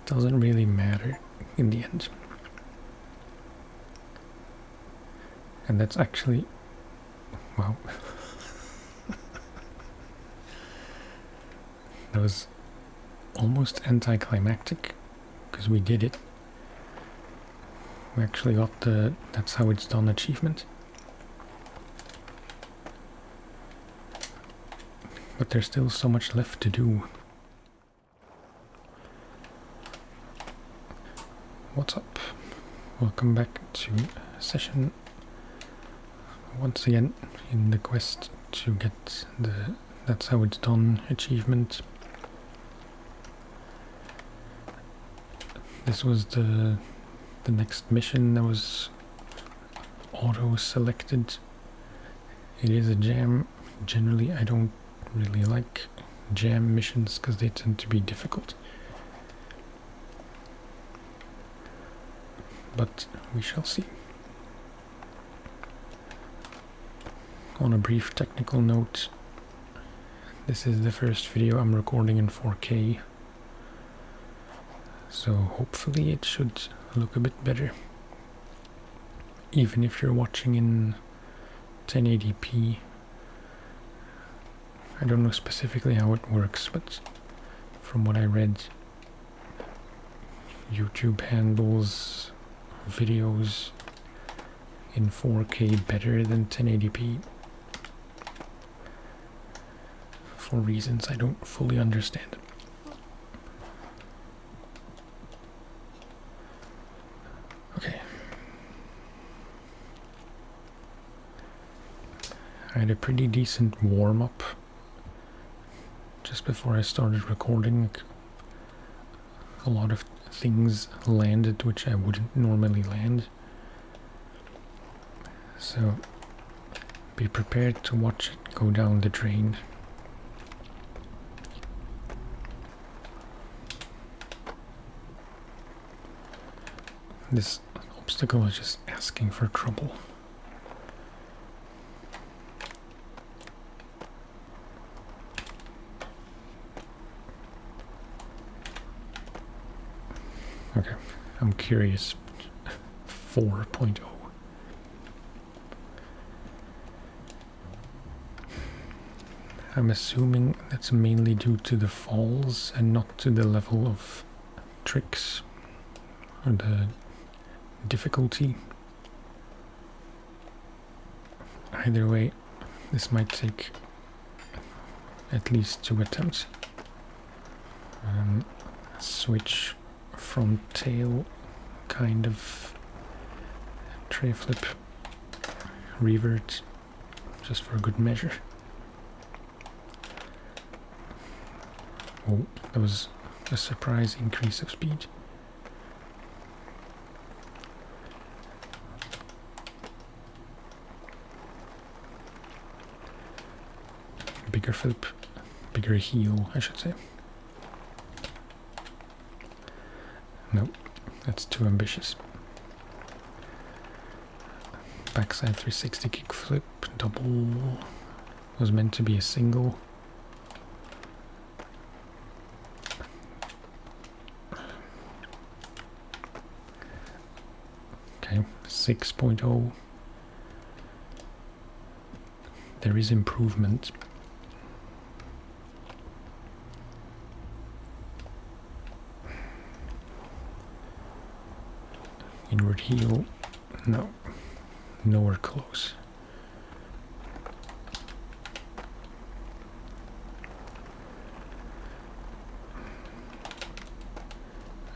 doesn't really matter in the end. And that's actually, wow. That was almost anticlimactic, because we did it. We actually got the "that's how it's done" achievement. But there's still so much left to do. What's up? Welcome back to session. Once again, in the quest to get the "that's how it's done" achievement. This was the next mission that was auto-selected. It is a jam. Generally, I don't really like jam missions because they tend to be difficult. But we shall see. On a brief technical note, this is the first video I'm recording in 4K, so hopefully it should look a bit better. Even if you're watching in 1080p, I don't know specifically how it works, but from what I read, YouTube handles videos in 4K better than 1080p. For reasons I don't fully understand. Okay. I had a pretty decent warm-up just before I started recording. A lot of things landed which I wouldn't normally land. So be prepared to watch it go down the drain. This obstacle is just asking for trouble. Okay, I'm curious. 4.0. I'm assuming that's mainly due to the falls and not to the level of tricks or the difficulty. Either way, this might take at least 2 attempts. Switch front tail kind of tray flip, revert, just for good measure. Oh, that was a surprise increase of speed. Bigger flip, bigger heel, I should say. No, that's too ambitious. Backside 360 kick flip, double, was meant to be a single. Okay, 6.0. There is improvement. Inward heel, no, nowhere close.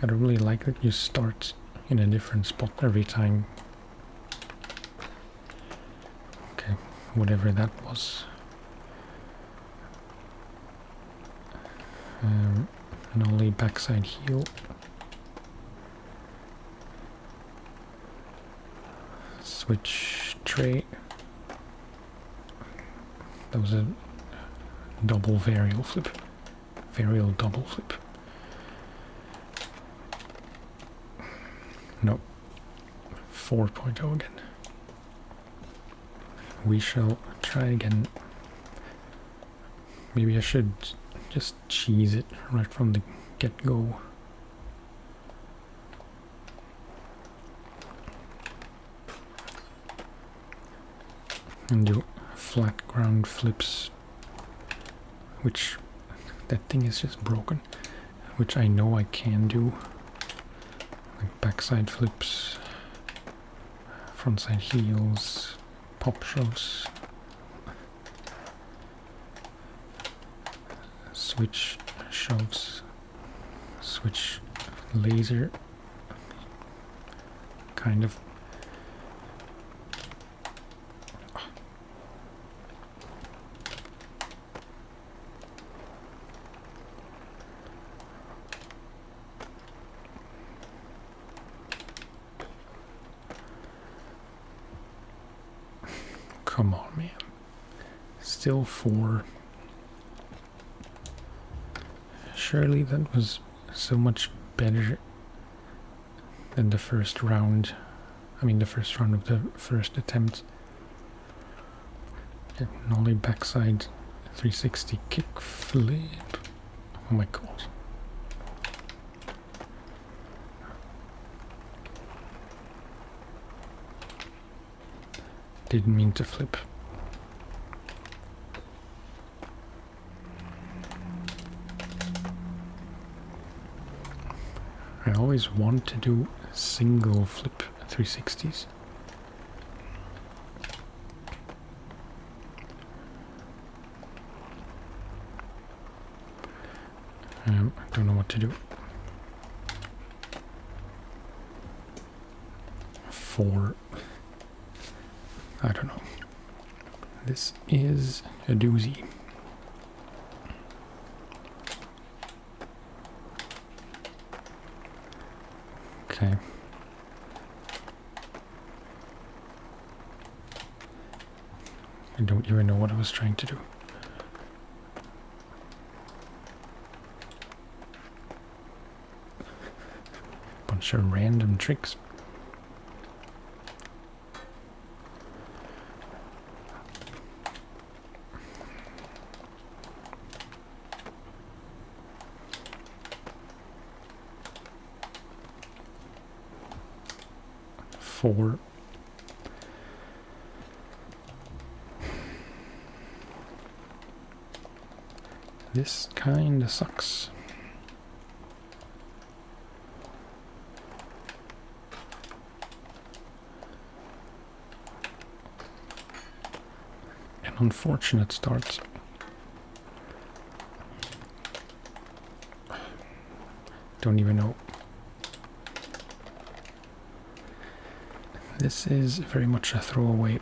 I don't really like that you start in a different spot every time. Okay, whatever that was. An ollie backside heel. Switch tray. That was a double varial flip. Varial double flip. No. 4.0 again. We shall try again. Maybe I should just cheese it right from the get-go. and do flat ground flips, which that thing is just broken, which I know I can do, like backside flips, frontside heels, pop shoves, switch shoves, switch laser, kind of. Come on, man. Still 4. Surely that was so much better than the first round. I mean, the first round of the first attempt. Okay, nollie backside 360 kick flip. Oh my god. Didn't mean to flip. I always want to do single flip 360s. I don't know what to do. 4. I don't know. This is a doozy. Okay. I don't even know what I was trying to do. Bunch of random tricks. Four. This kinda sucks. An unfortunate start. Don't even know. This is very much a throwaway.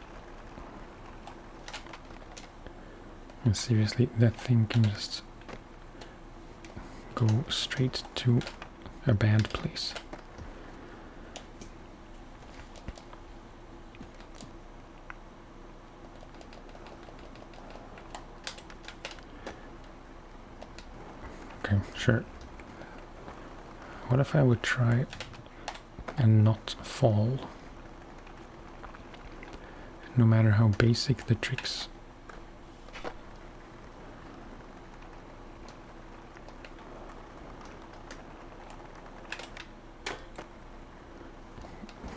And seriously, that thing can just go straight to a bad place. Okay, sure. What if I would try and not fall? No matter how basic the tricks.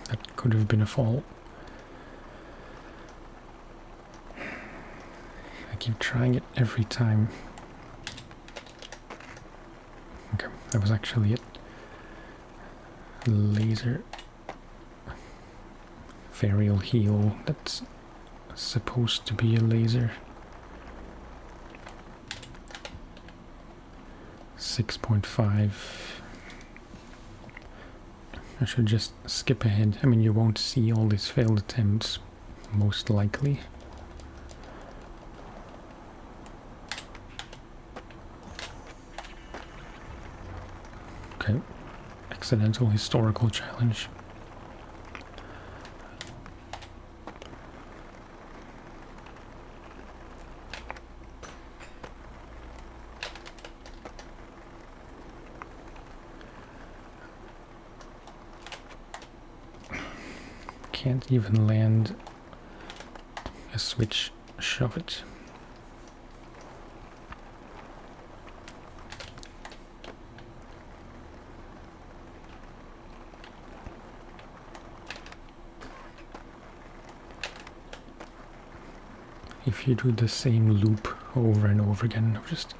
That could have been a fall. I keep trying it every time. Okay, that was actually it. Laser. Varial heel, that's supposed to be a laser. 6.5. I should just skip ahead. I mean, you won't see all these failed attempts, most likely. Okay, accidental historical challenge. Can't even land a switch shove it. if you do the same loop over and over again of just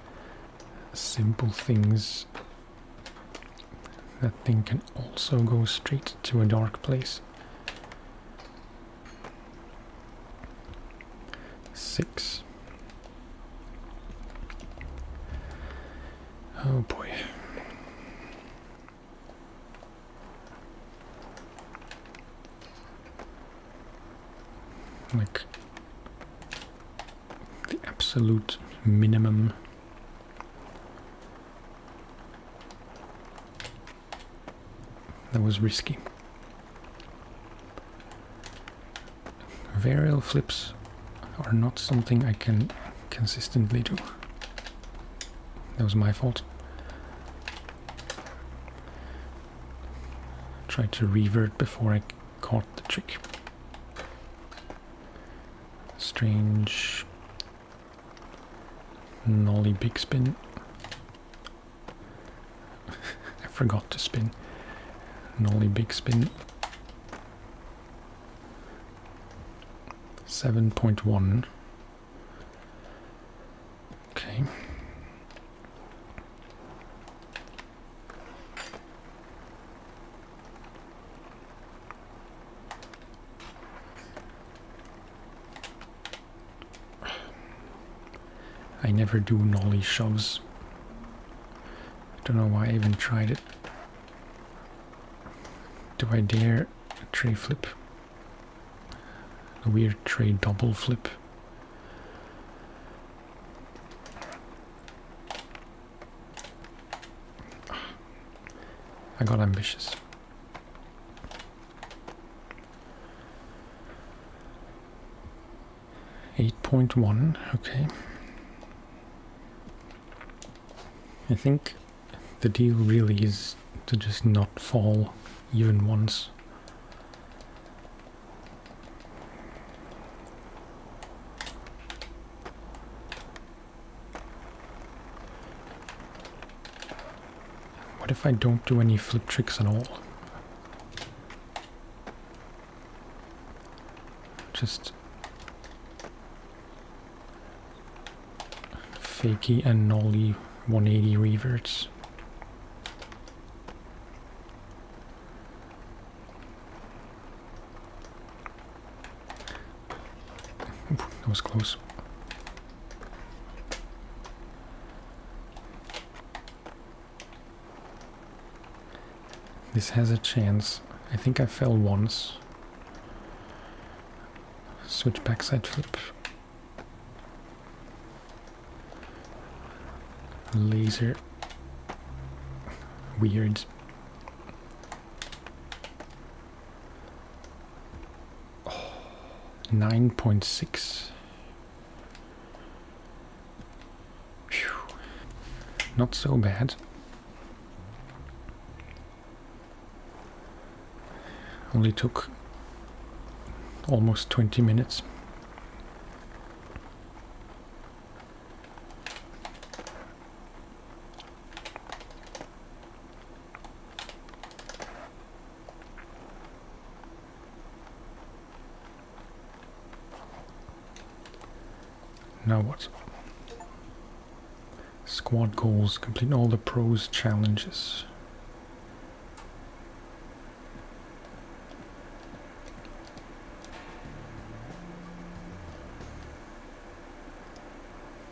simple things, that thing can also go straight to a dark place. 6. Oh boy. Like the absolute minimum. That was risky. Varial flips are not something I can consistently do. That was my fault. Tried to revert before I caught the trick. Strange nollie big spin. I forgot to spin. Nollie big spin. 7.1. Okay. I never do nollie shoves. Don't know why I even tried it. Do I dare a tray flip? A weird tray double flip. I got ambitious. .1, okay. I think the deal really is to just not fall even once. What if I don't do any flip tricks at all? Just fakey and nollie 180 reverts. That was close. This has a chance. I think I fell once. Switch backside flip. Laser. Weird. Oh, 9.6. Phew. Not so bad. Only took almost 20 minutes. Now what? Squad goals, complete all the pros challenges.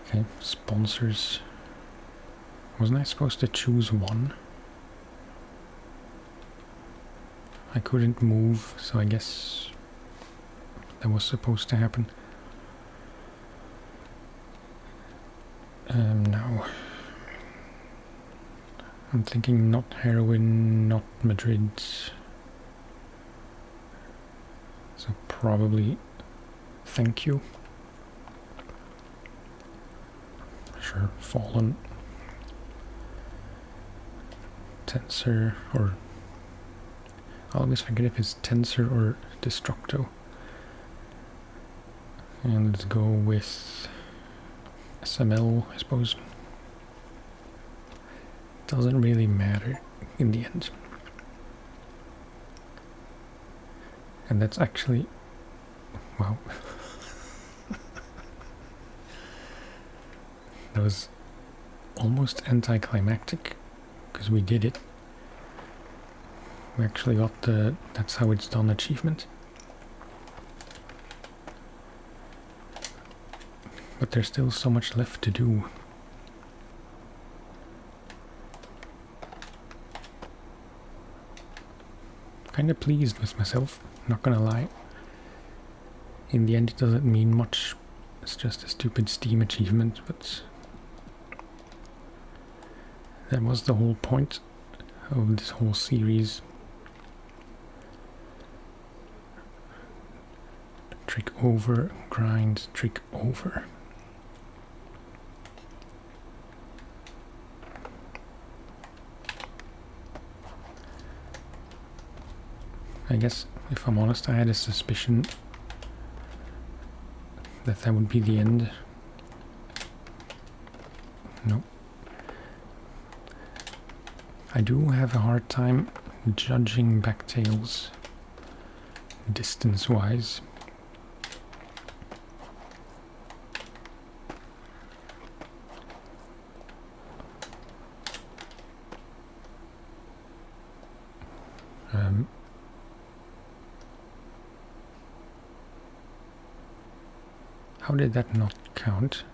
Okay, sponsors. Wasn't I supposed to choose one? I couldn't move, so I guess that was supposed to happen. Now I'm thinking not heroin, not Madrid. So probably thank you. Sure, Fallen. Tensor, or I always forget if it's Tensor or Destructo. And let's go with SML, I suppose. Doesn't really matter in the end. And that's actually, wow. That was almost anticlimactic, because we did it. We actually got the "That's How It's Done" achievement. But there's still so much left to do. Kinda pleased with myself, not gonna lie. In the end it doesn't mean much, it's just a stupid Steam achievement, but that was the whole point of this whole series. Trick over, grind, trick over. I guess, if I'm honest, I had a suspicion that that would be the end. Nope. I do have a hard time judging backtails distance-wise. How did that not count?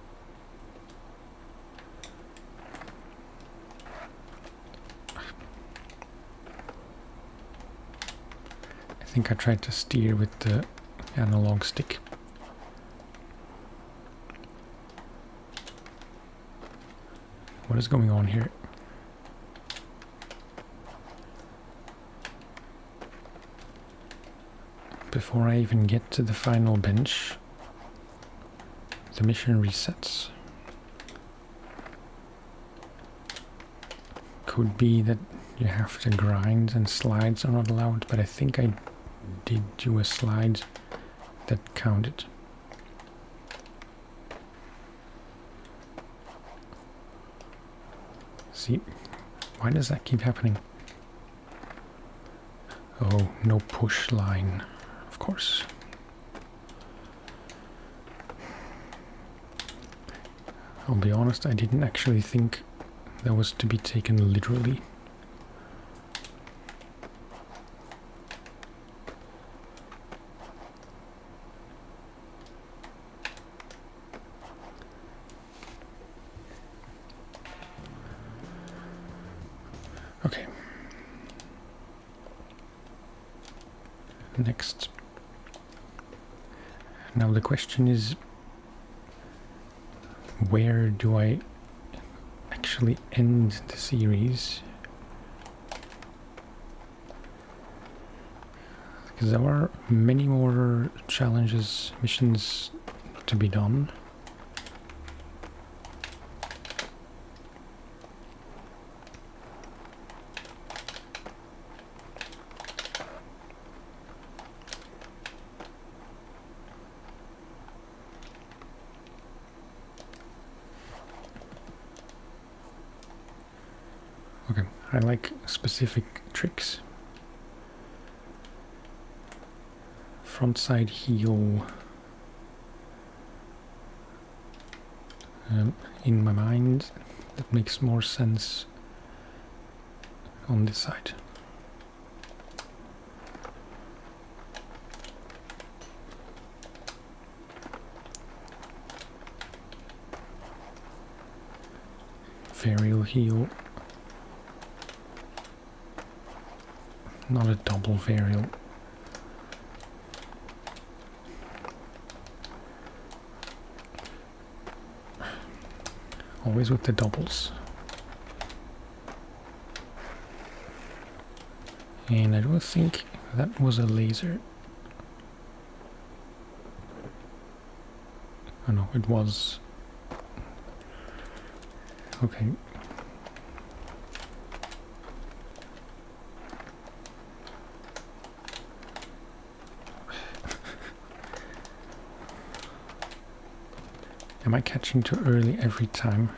I think I tried to steer with the analog stick. What is going on here? Before I even get to the final bench, the mission resets. Could be that you have to grind and slides are not allowed, but I think I did do a slide that counted. See, why does that keep happening? Oh, no push line, of course. I'll be honest, I didn't actually think that was to be taken literally. Okay. Next. Now the question is, where do I actually end the series? Because there are many more challenges, missions to be done. Okay, I like specific tricks. Frontside heel. In my mind, that makes more sense on this side. Varial heel. Not a double varial. Always with the doubles. And I don't think that was a laser. Oh no, it was. Okay. Am I catching too early every time?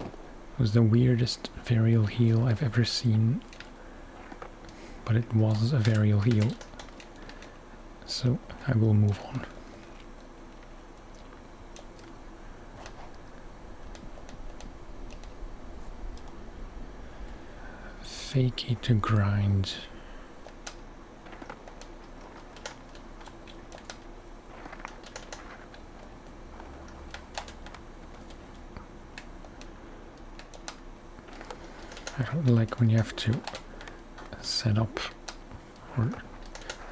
It was the weirdest varial heel I've ever seen. but it was a varial heal, so I will move on. Fakey to grind. I don't like when you have to set up or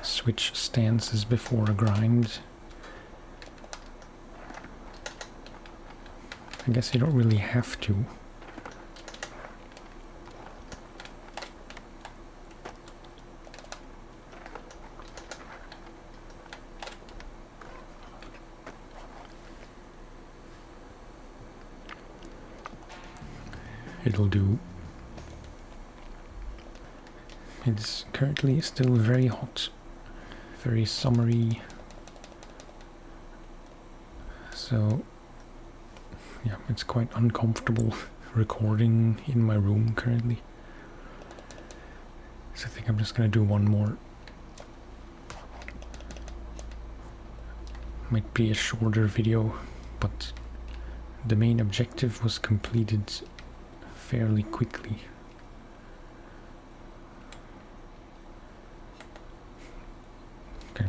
switch stances before a grind. I guess you don't really have to. It'll do. It's currently still very hot, very summery, so yeah, it's quite uncomfortable recording in my room currently. So I think I'm just gonna do one more. Might be a shorter video, but the main objective was completed fairly quickly. Okay.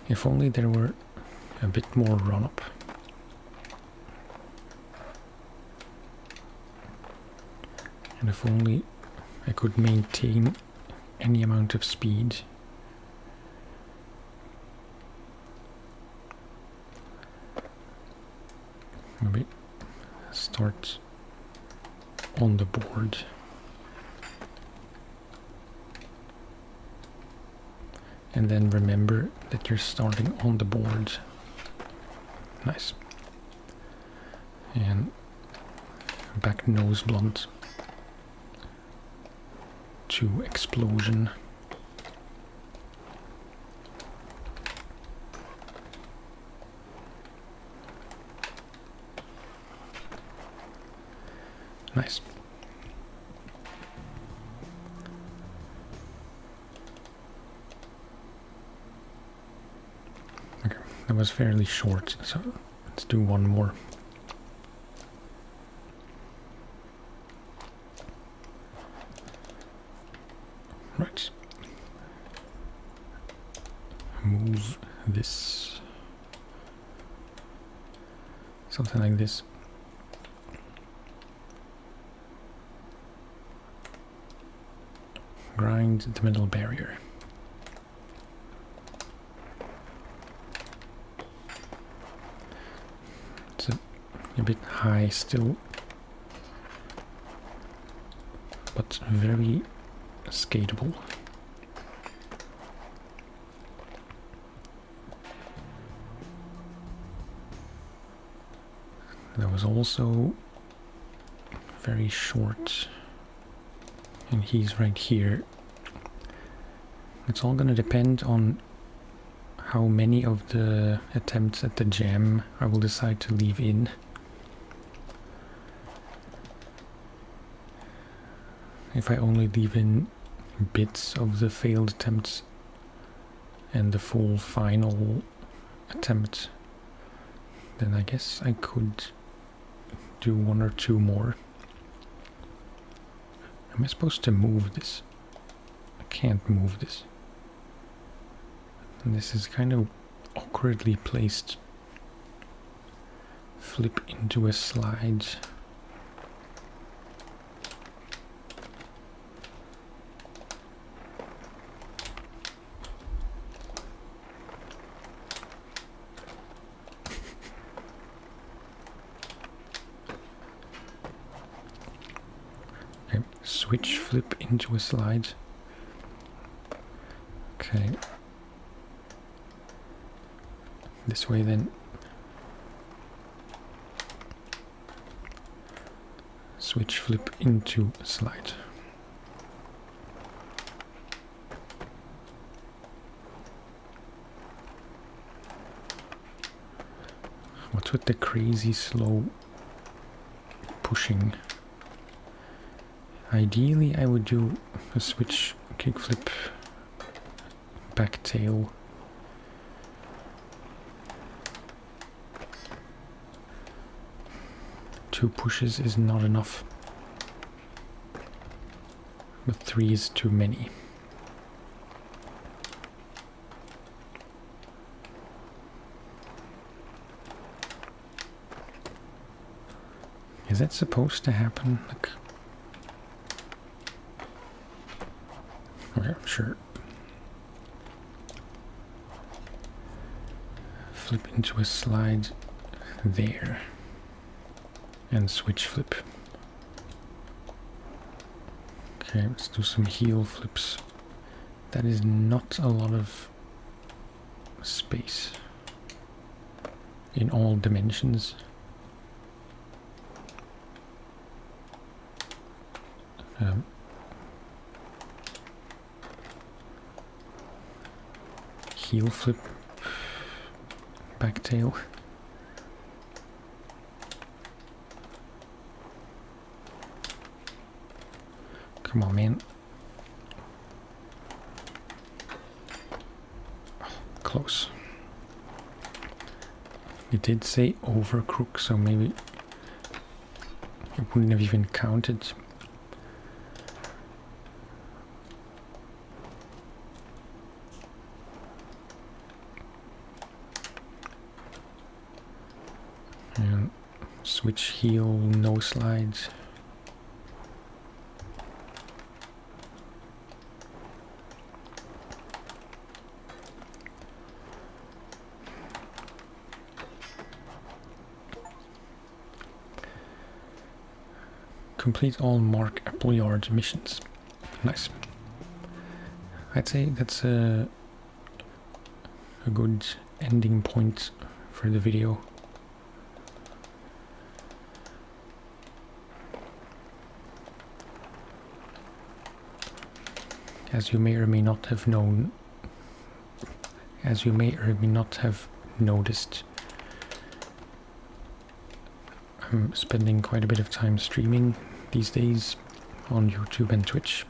If only there were a bit more run-up. And if only I could maintain any amount of speed. Maybe start on the board. And then remember that you're starting on the board. Nice. And back nose blunt to explosion. Nice. Okay, that was fairly short, so let's do one more. Right. Move this. Something like this. Grind the middle barrier. It's a bit high still, but very skatable. That was also very short, and he's right here. It's all gonna depend on how many of the attempts at the jam I will decide to leave in. If I only leave in bits of the failed attempts and the full final attempt, then I guess I could do one or two more. Am I supposed to move this? I can't move this. And this is kind of awkwardly placed. Flip into a slide. Okay, switch flip into a slide. Okay. This way then. switch flip into slide. What's with the crazy slow pushing? Ideally I would do a switch kickflip back tail. Two pushes is not enough, but three is too many. Is that supposed to happen? Like, okay, sure. Flip into a slide there. And switch flip. Okay, let's do some heel flips. That is not a lot of space in all dimensions. Heel flip, back tail. Come on, man. Close. It did say over crook, so maybe it wouldn't have even counted. And switch heel, no slides. Complete all Mark Appleyard missions. Nice. I'd say that's a good ending point for the video. As you may or may not have known, as you may or may not have noticed, I'm spending quite a bit of time streaming these days on YouTube and Twitch.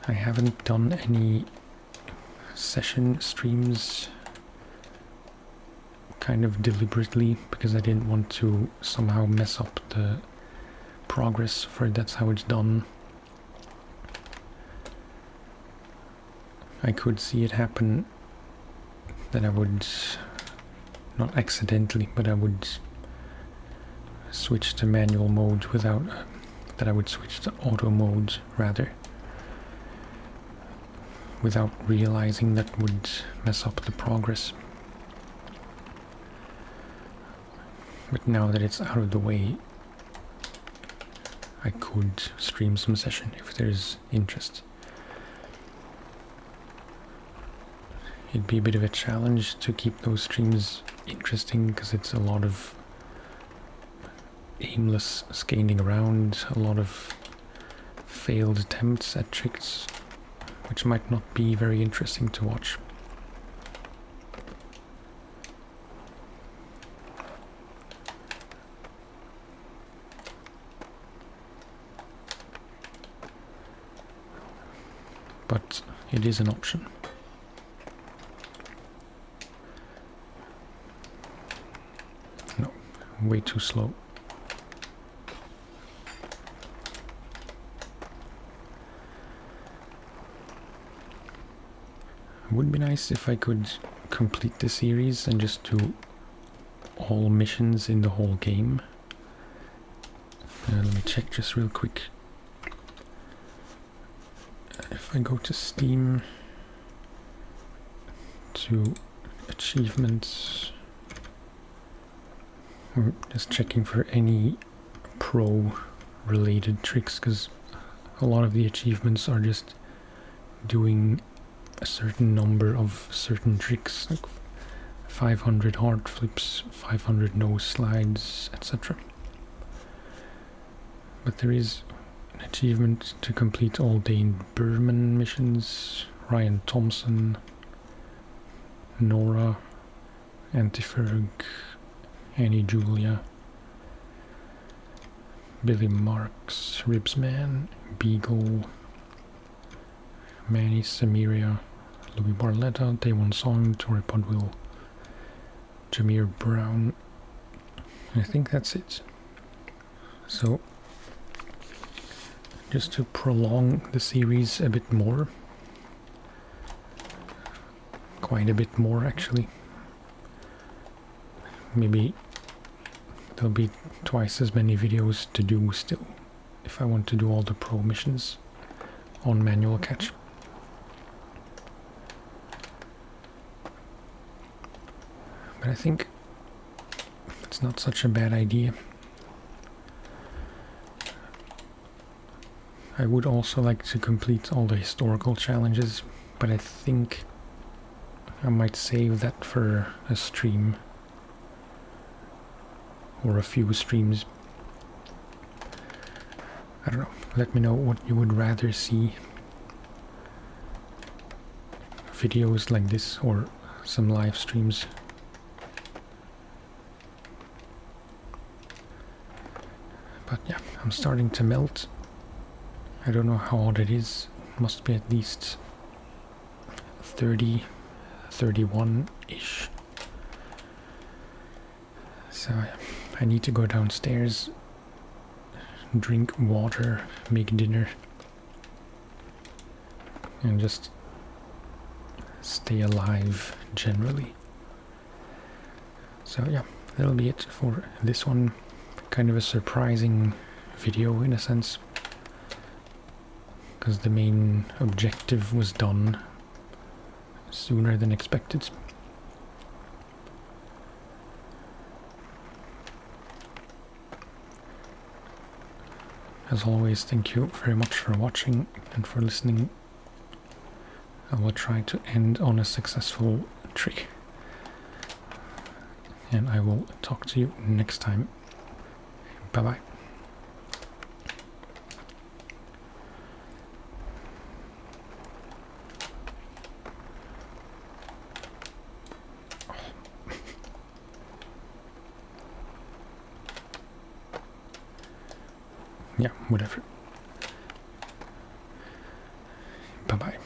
I haven't done any session streams kind of deliberately because I didn't want to somehow mess up the progress for That's How It's Done. I could see it happen that I would, not accidentally, but I would switch to manual mode without, that I would switch to auto mode rather, without realizing that would mess up the progress. But now that it's out of the way, I could stream some session if there's interest. It'd be a bit of a challenge to keep those streams interesting because it's a lot of aimless skating around, a lot of failed attempts at tricks, which might not be very interesting to watch. But it is an option. No, way too slow. It would be nice if I could complete the series and just do all missions in the whole game. Let me check just real quick. If I go to Steam, to achievements, I'm just checking for any pro related tricks, because a lot of the achievements are just doing a certain number of certain tricks, like 500 hard flips, 500 nose slides, etc. But there is an achievement to complete all Dane Berman missions. Ryan Thompson, Nora, Antiferg, Annie Julia, Billy Marks, Ribsman, Beagle, Manny Samiria, Louis Barletta, Daewon Song, Tori Podwill, Jameer Brown. I think that's it. So, just to prolong the series a bit more, quite a bit more actually, maybe there'll be twice as many videos to do still if I want to do all the pro missions on manual catch. But I think it's not such a bad idea. I would also like to complete all the historical challenges, but I think I might save that for a stream or a few streams. I don't know, let me know what you would rather see. Videos like this or some live streams. But yeah, I'm starting to melt. I don't know how hot it is. Must be at least 30, 31-ish. So yeah, I need to go downstairs, drink water, make dinner, and just stay alive generally. So yeah, that'll be it for this one. Kind of a surprising video in a sense, because the main objective was done sooner than expected. As always, thank you very much for watching and for listening. I will try to end on a successful trick, and I will talk to you next time. Bye bye. Yeah, whatever. Bye bye.